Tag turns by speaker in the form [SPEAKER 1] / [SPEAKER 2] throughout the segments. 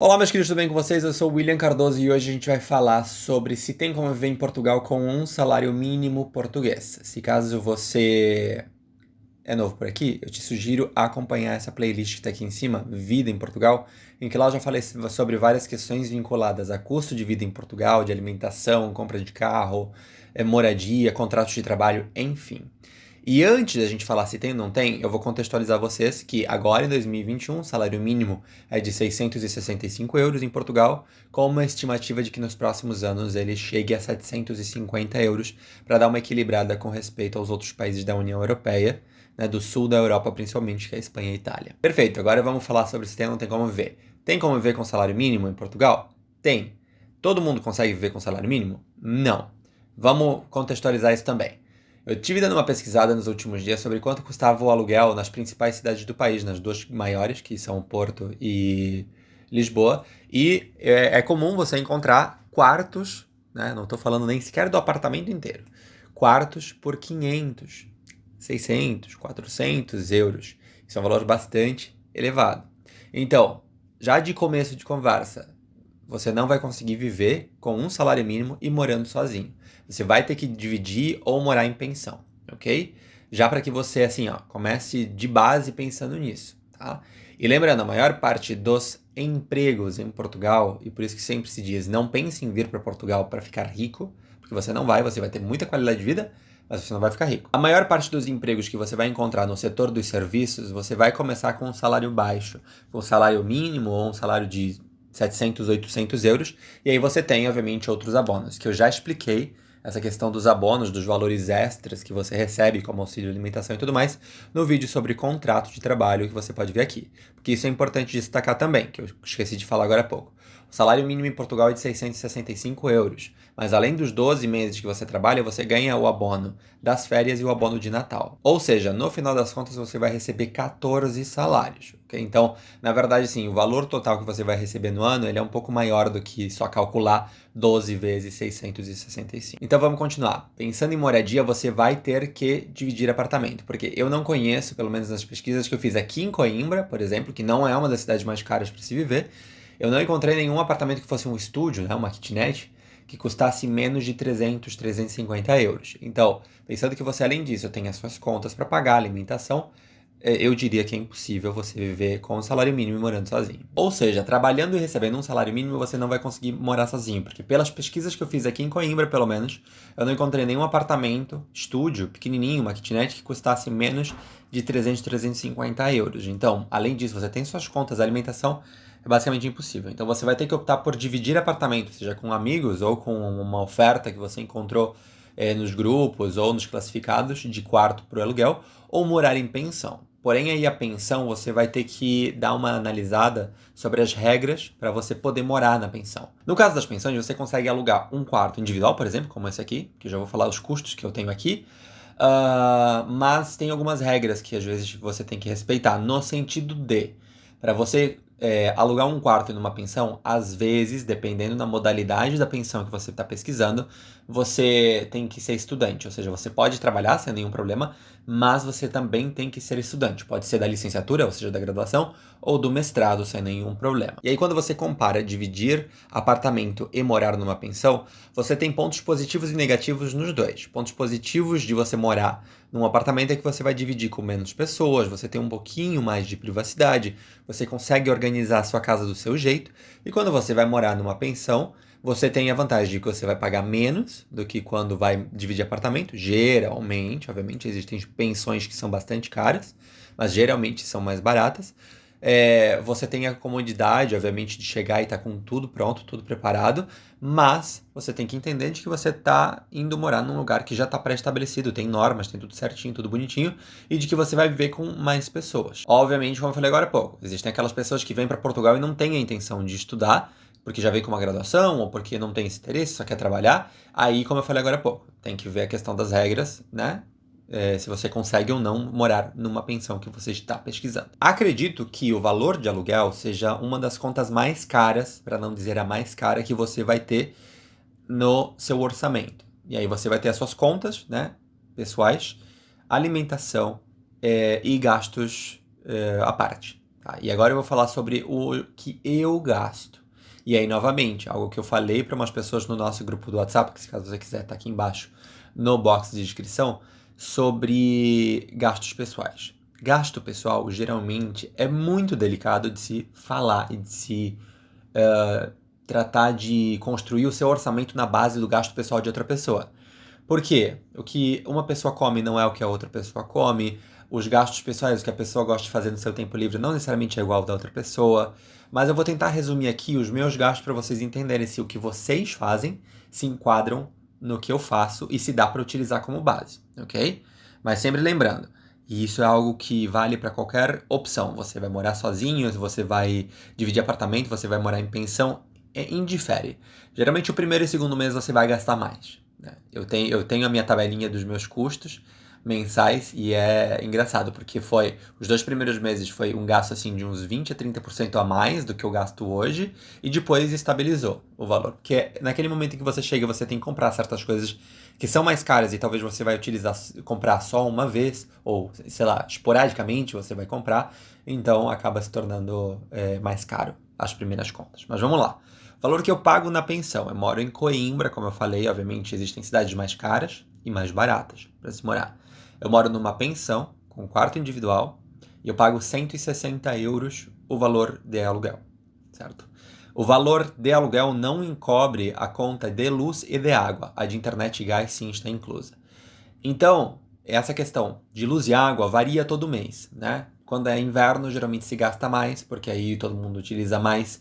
[SPEAKER 1] Olá, meus queridos, tudo bem com vocês? Eu sou o William Cardoso e hoje a gente vai falar sobre se tem como viver em Portugal com um salário mínimo português. Se caso você é novo por aqui, eu te sugiro acompanhar essa playlist que está aqui em cima, Vida em Portugal, em que lá eu já falei sobre várias questões vinculadas a custo de vida em Portugal, de alimentação, compra de carro, moradia, contratos de trabalho, enfim. E antes da gente falar se tem ou não tem, eu vou contextualizar vocês que agora em 2021 o salário mínimo é de 665 euros em Portugal, com uma estimativa de que nos próximos anos ele chegue a 750 euros, para dar uma equilibrada com respeito aos outros países da União Europeia, né, do sul da Europa principalmente, que é a Espanha e a Itália. Perfeito, agora vamos falar sobre se tem ou não tem como viver. Tem como viver com salário mínimo em Portugal? Tem. Todo mundo consegue viver com salário mínimo? Não. Vamos contextualizar isso também. Eu tive dando uma pesquisada nos últimos dias sobre quanto custava o aluguel nas principais cidades do país, nas duas maiores, que são Porto e Lisboa, e é comum você encontrar quartos, né? Não estou falando nem sequer do apartamento inteiro, quartos por 500, 600, 400 euros. Isso é um valor bastante elevado. Então, já de começo de conversa, você não vai conseguir viver com um salário mínimo e morando sozinho. Você vai ter que dividir ou morar em pensão, ok? Já para que você, assim, ó, comece de base pensando nisso, tá? E lembrando, a maior parte dos empregos em Portugal, e por isso que sempre se diz, não pense em vir para Portugal para ficar rico, porque você não vai, você vai ter muita qualidade de vida, mas você não vai ficar rico. A maior parte dos empregos que você vai encontrar no setor dos serviços, você vai começar com um salário baixo, com um salário mínimo ou um salário de 700, 800 euros, e aí você tem, obviamente, outros abonos, que eu já expliquei, essa questão dos abonos, dos valores extras que você recebe, como auxílio alimentação e tudo mais, no vídeo sobre contrato de trabalho que você pode ver aqui. Porque isso é importante destacar também, que eu esqueci de falar agora há pouco. O salário mínimo em Portugal é de 665 euros, mas além dos 12 meses que você trabalha, você ganha o abono das férias e o abono de Natal. Ou seja, no final das contas, você vai receber 14 salários. Okay? Então, na verdade, sim, o valor total que você vai receber no ano ele é um pouco maior do que só calcular 12 vezes 665. Então vamos continuar. Pensando em moradia, você vai ter que dividir apartamento, porque eu não conheço, pelo menos nas pesquisas que eu fiz aqui em Coimbra, por exemplo, que não é uma das cidades mais caras para se viver, eu não encontrei nenhum apartamento que fosse um estúdio, né, uma kitnet, que custasse menos de 300, 350 euros. Então, pensando que você, além disso, tem as suas contas para pagar, alimentação, eu diria que é impossível você viver com um salário mínimo e morando sozinho. Ou seja, trabalhando e recebendo um salário mínimo, você não vai conseguir morar sozinho, porque pelas pesquisas que eu fiz aqui em Coimbra, pelo menos, eu não encontrei nenhum apartamento, estúdio, pequenininho, uma kitnet, que custasse menos de 300, 350 euros. Então, além disso, você tem suas contas, alimentação, é basicamente impossível. Então, você vai ter que optar por dividir apartamento, seja com amigos ou com uma oferta que você encontrou nos grupos ou nos classificados de quarto para o aluguel, ou morar em pensão. Porém, aí a pensão você vai ter que dar uma analisada sobre as regras para você poder morar na pensão. No caso das pensões, você consegue alugar um quarto individual, por exemplo, como esse aqui, que eu já vou falar os custos que eu tenho aqui, mas tem algumas regras que às vezes você tem que respeitar, no sentido de, para você alugar um quarto numa pensão, às vezes, dependendo da modalidade da pensão que você está pesquisando, você tem que ser estudante, ou seja, você pode trabalhar sem nenhum problema, mas você também tem que ser estudante. Pode ser da licenciatura, ou seja, da graduação, ou do mestrado, sem nenhum problema. E aí, quando você compara dividir apartamento e morar numa pensão, você tem pontos positivos e negativos nos dois. Pontos positivos de você morar num apartamento é que você vai dividir com menos pessoas, você tem um pouquinho mais de privacidade, você consegue organizar a sua casa do seu jeito, e quando você vai morar numa pensão, você tem a vantagem de que você vai pagar menos do que quando vai dividir apartamento. Geralmente, obviamente, existem pensões que são bastante caras, mas geralmente são mais baratas. Você tem a comodidade, obviamente, de chegar e estar com tudo pronto, tudo preparado, mas você tem que entender de que você está indo morar num lugar que já está pré-estabelecido, tem normas, tem tudo certinho, tudo bonitinho, e de que você vai viver com mais pessoas. Obviamente, como eu falei agora há pouco, existem aquelas pessoas que vêm para Portugal e não têm a intenção de estudar, porque já vem com uma graduação, ou porque não tem esse interesse, só quer trabalhar. Aí, como eu falei agora há pouco, tem que ver a questão das regras, né? Se você consegue ou não morar numa pensão que você está pesquisando. Acredito que o valor de aluguel seja uma das contas mais caras, para não dizer a mais cara, que você vai ter no seu orçamento. E aí você vai ter as suas contas, né, pessoais, alimentação e gastos à parte. Tá? E agora eu vou falar sobre o que eu gasto. E aí, novamente, algo que eu falei para umas pessoas no nosso grupo do WhatsApp, que se caso você quiser, tá aqui embaixo no box de descrição, sobre gastos pessoais. Gasto pessoal, geralmente, é muito delicado de se falar e de se tratar de construir o seu orçamento na base do gasto pessoal de outra pessoa. Por quê? O que uma pessoa come não é o que a outra pessoa come. Os gastos pessoais, o que a pessoa gosta de fazer no seu tempo livre, não necessariamente é igual ao da outra pessoa. Mas eu vou tentar resumir aqui os meus gastos para vocês entenderem se o que vocês fazem se enquadram no que eu faço e se dá para utilizar como base, ok? Mas sempre lembrando, e isso é algo que vale para qualquer opção. Você vai morar sozinho, você vai dividir apartamento, você vai morar em pensão, indifere. Geralmente o primeiro e segundo mês você vai gastar mais, né? Eu tenho a minha tabelinha dos meus custos mensais e é engraçado, porque os 2 primeiros meses foi um gasto assim de uns 20 a 30% a mais do que eu gasto hoje e depois estabilizou o valor. Porque naquele momento em que você chega, você tem que comprar certas coisas que são mais caras e talvez você vai comprar só uma vez ou, sei lá, esporadicamente você vai comprar, então acaba se tornando mais caro as primeiras contas. Mas vamos lá. Valor que eu pago na pensão. Eu moro em Coimbra, como eu falei, obviamente existem cidades mais caras e mais baratas para se morar. Eu moro numa pensão com quarto individual e eu pago 160 euros o valor de aluguel, certo? O valor de aluguel não encobre a conta de luz e de água. A de internet e gás sim está inclusa. Então, essa questão de luz e água varia todo mês, né? Quando é inverno, geralmente se gasta mais, porque aí todo mundo utiliza mais,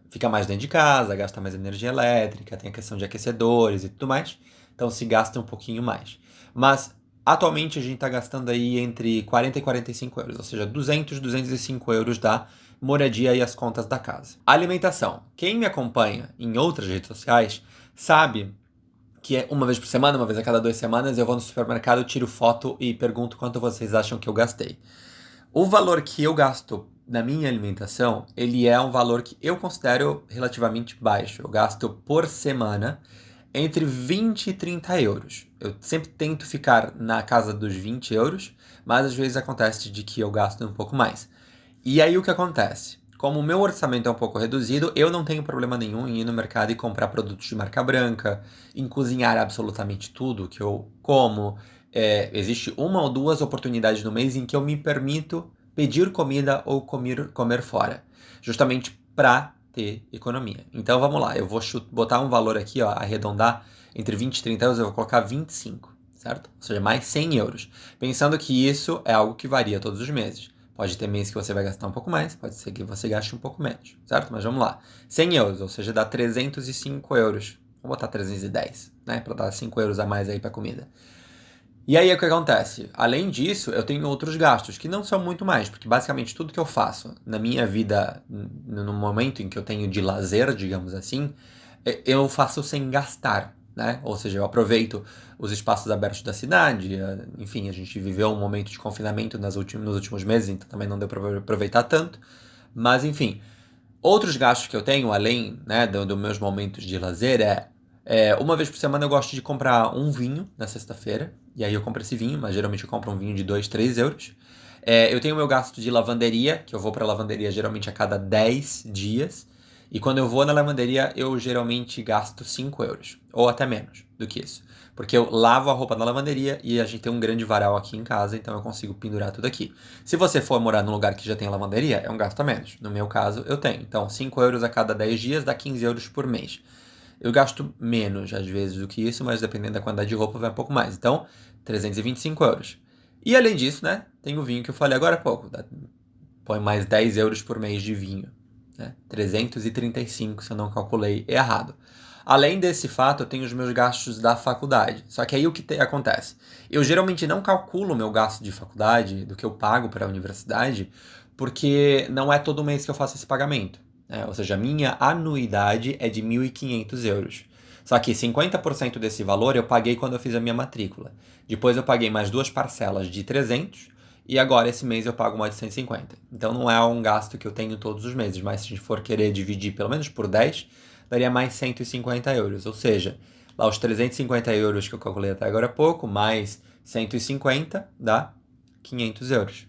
[SPEAKER 1] fica mais dentro de casa, gasta mais energia elétrica, tem a questão de aquecedores e tudo mais. Então se gasta um pouquinho mais. Mas atualmente a gente está gastando aí entre 40 e 45 euros, ou seja, 200, 205 euros da moradia e as contas da casa. Alimentação. Quem me acompanha em outras redes sociais sabe que é uma vez por semana, uma vez a cada 2 semanas, eu vou no supermercado, tiro foto e pergunto quanto vocês acham que eu gastei. O valor que eu gasto na minha alimentação, ele é um valor que eu considero relativamente baixo. Eu gasto por semana entre 20 e 30 euros. Eu sempre tento ficar na casa dos 20 euros, mas às vezes acontece de que eu gasto um pouco mais. E aí o que acontece? Como o meu orçamento é um pouco reduzido, eu não tenho problema nenhum em ir no mercado e comprar produtos de marca branca, em cozinhar absolutamente tudo que eu como. Existe uma ou duas oportunidades no mês em que eu me permito pedir comida ou comer fora, justamente para ter economia. Então vamos lá, eu vou botar um valor aqui, ó, arredondar entre 20 e 30 euros, eu vou colocar 25, certo? Ou seja, mais 100 euros. Pensando que isso é algo que varia todos os meses. Pode ter mês que você vai gastar um pouco mais, pode ser que você gaste um pouco menos, certo? Mas vamos lá. 100 euros, ou seja, dá 305 euros. Vou botar 310, né? Para dar 5 euros a mais aí para comida. E aí o que acontece? Além disso, eu tenho outros gastos, que não são muito mais, porque basicamente tudo que eu faço na minha vida, no momento em que eu tenho de lazer, digamos assim, eu faço sem gastar, né? Ou seja, eu aproveito os espaços abertos da cidade, enfim, a gente viveu um momento de confinamento nos últimos meses, então também não deu para aproveitar tanto, mas enfim. Outros gastos que eu tenho, além, né, dos meus momentos de lazer, uma vez por semana eu gosto de comprar um vinho na sexta-feira, e aí eu compro esse vinho, mas geralmente eu compro um vinho de 2, 3 euros. Eu tenho o meu gasto de lavanderia, que eu vou para a lavanderia geralmente a cada 10 dias, e quando eu vou na lavanderia eu geralmente gasto 5 euros, ou até menos do que isso. Porque eu lavo a roupa na lavanderia e a gente tem um grande varal aqui em casa, então eu consigo pendurar tudo aqui. Se você for morar num lugar que já tem lavanderia, é um gasto a menos. No meu caso, eu tenho. Então, 5 euros a cada 10 dias dá 15 euros por mês. Eu gasto menos, às vezes, do que isso, mas dependendo da quantidade de roupa, vai um pouco mais. Então, 325 euros. E além disso, né, tem o vinho que eu falei agora há pouco. Põe mais 10 euros por mês de vinho. Né? 335, se eu não calculei errado. Além desse fato, eu tenho os meus gastos da faculdade. Só que aí o que acontece? Eu geralmente não calculo o meu gasto de faculdade, do que eu pago para a universidade, porque não é todo mês que eu faço esse pagamento. Né? Ou seja, a minha anuidade é de 1.500 euros. Só que 50% desse valor eu paguei quando eu fiz a minha matrícula. Depois eu paguei mais 2 parcelas de 300 e agora esse mês eu pago mais de 150. Então não é um gasto que eu tenho todos os meses, mas se a gente for querer dividir pelo menos por 10, daria mais 150 euros. Ou seja, lá os 350 euros que eu calculei até agora há pouco, mais 150 dá 500 euros,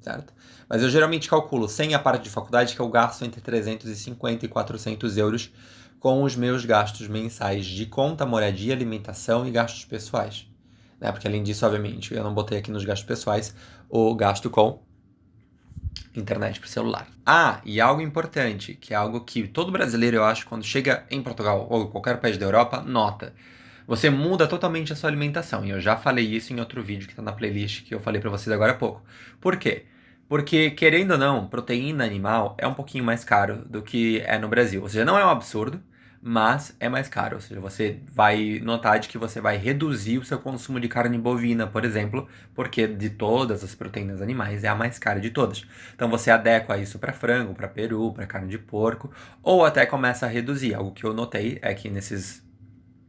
[SPEAKER 1] certo? Mas eu geralmente calculo, sem a parte de faculdade, que eu gasto entre 350 e 400 euros com os meus gastos mensais de conta, moradia, alimentação e gastos pessoais. Né? Porque além disso, obviamente, eu não botei aqui nos gastos pessoais o gasto com internet para celular. Ah, e algo importante, que é algo que todo brasileiro, eu acho, quando chega em Portugal ou qualquer país da Europa, nota. Você muda totalmente a sua alimentação. E eu já falei isso em outro vídeo que está na playlist que eu falei para vocês agora há pouco. Por quê? Porque, querendo ou não, proteína animal é um pouquinho mais caro do que é no Brasil. Ou seja, não é um absurdo, mas é mais caro. Ou seja, você vai notar de que você vai reduzir o seu consumo de carne bovina, por exemplo, porque de todas as proteínas animais é a mais cara de todas. Então você adequa isso para frango, para peru, para carne de porco, ou até começa a reduzir. Algo que eu notei é que nesses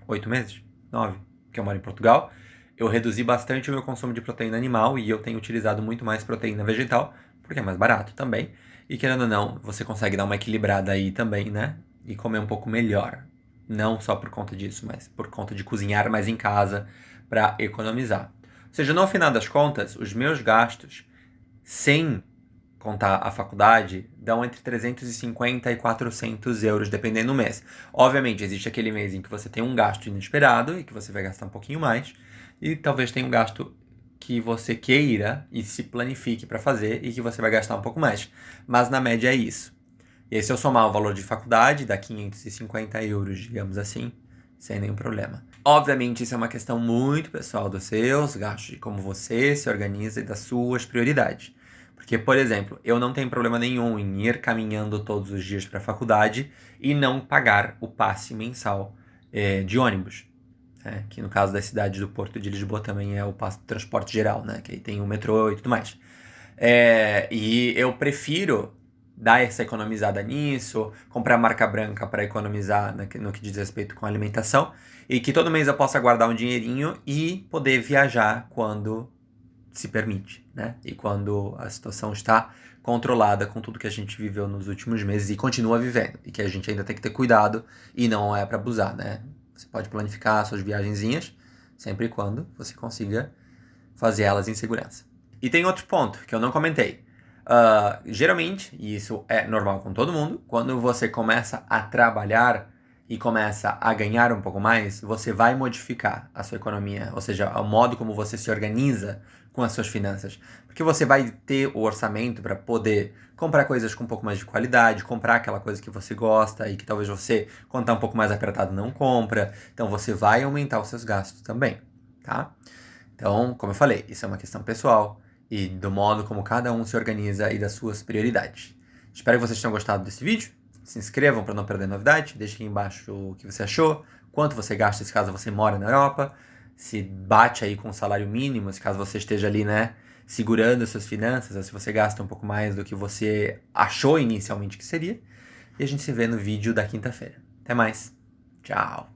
[SPEAKER 1] 8 meses, 9, que eu moro em Portugal, eu reduzi bastante o meu consumo de proteína animal e eu tenho utilizado muito mais proteína vegetal, porque é mais barato também. E querendo ou não, você consegue dar uma equilibrada aí também, né? E comer um pouco melhor. Não só por conta disso, mas por conta de cozinhar mais em casa para economizar. Ou seja, no final das contas, os meus gastos, sem contar a faculdade, dão entre 350 e 400 euros, dependendo do mês. Obviamente, existe aquele mês em que você tem um gasto inesperado e que você vai gastar um pouquinho mais, e talvez tenha um gasto que você queira e se planifique para fazer e que você vai gastar um pouco mais. Mas na média é isso. E aí, se eu somar o valor de faculdade, dá 550 euros, digamos assim, sem nenhum problema. Obviamente, isso é uma questão muito pessoal dos seus gastos, de como você se organiza e das suas prioridades. Porque, por exemplo, eu não tenho problema nenhum em ir caminhando todos os dias para a faculdade e não pagar o passe mensal de ônibus. Que no caso da cidade do Porto de Lisboa também é o passe de transporte geral, né? Que aí tem o metrô e tudo mais. E eu prefiro dar essa economizada nisso, comprar marca branca para economizar no que diz respeito com alimentação, e que todo mês eu possa guardar um dinheirinho e poder viajar quando se permite, né? E quando a situação está controlada com tudo que a gente viveu nos últimos meses e continua vivendo, e que a gente ainda tem que ter cuidado e não é para abusar, né? Você pode planificar suas viagenzinhas sempre e quando você consiga fazer elas em segurança. E tem outro ponto que eu não comentei. Geralmente, e isso é normal com todo mundo, quando você começa a trabalhar e começa a ganhar um pouco mais, você vai modificar a sua economia, ou seja, o modo como você se organiza com as suas finanças. Porque você vai ter o orçamento para poder comprar coisas com um pouco mais de qualidade, comprar aquela coisa que você gosta e que talvez você, quando está um pouco mais apertado, não compra. Então você vai aumentar os seus gastos também, tá? Então, como eu falei, isso é uma questão pessoal e do modo como cada um se organiza e das suas prioridades. Espero que vocês tenham gostado desse vídeo. Se inscrevam para não perder novidade. Deixe aqui embaixo o que você achou, quanto você gasta se caso você mora na Europa, se bate aí com o salário mínimo, se caso você esteja ali, né, segurando as suas finanças, ou se você gasta um pouco mais do que você achou inicialmente que seria. E a gente se vê no vídeo da quinta-feira. Até mais. Tchau.